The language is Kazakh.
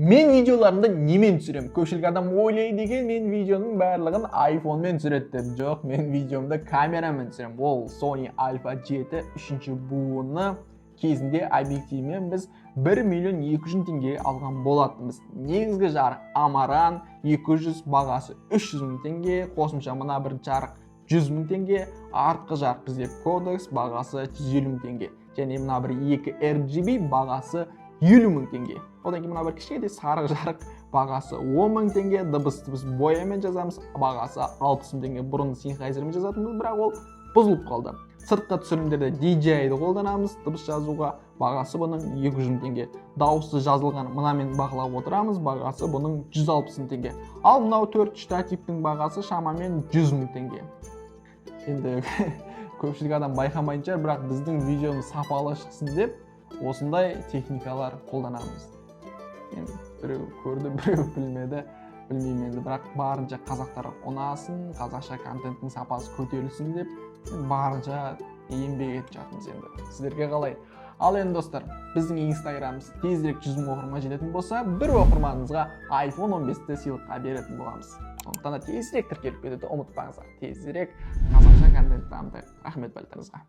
Мен видеоларымда немен түсірем? Көпшілік адам ойлайды екен, мен видеоның барлығын iPhone-мен түсіреді деп. Жоқ, мен видеомда камерамен түсірем. Ол Sony Alpha 7 3-ші буыны кезінде объективмен біз 1 миллион 200 теңге алған болатынбыз. Негізгі жарық Amaran 200, бағасы 300 мың теңге, қосымша мына бір жарық 100 мың теңге, артқы жарық бізде Codex, бағасы 150 мың теңге. Және мына бір 2 RGB, бағасы 50 мың теңге. Одан кейін мына бір кішкене сары жарық, бағасы 10 мың теңге, дыбыс боямен жазамыз, бағасы 60 мың теңге. Бұрын Sennheiserмен жазатынбыз, бірақ ол бұзылып қалды. Сыртқы түсірімдерде DJI-ді қолданамыз, дыбыс жазуға, бағасы бұның 200 мың теңге. Дауысы жазылған мынамен бақылап отырамыз, бағасы бұның 160 мың теңге. Ал мынау 4 штативтің бағасы шамамен 100 мың теңге. Енді көпшілік адам байқамайтын шығар, бірақ біздің видеомыз сапалы шықсын деп осындай техникалар қолданамыз. Енді біреу көрді, біреу білмеді, білмеймін енді, бірақ барынша қазақтарға ұнасын, қазақша контенттің сапасы көтерілсін деп барынша еңбек етіп жатырмыз енді. Сіздерге қалай? Ал енді достар, біздің инстаграмымыз тезірек 100 мың оқырман жететін болса, бір оқырманыңызға iPhone 15-ті сыйлыққа беретін боламыз. Сондықтан да тезірек тіркеліп кетуді ұмытпаңыздар. Тезірек қазақша контент дамытайық. Рахмет барлықтарыңызға.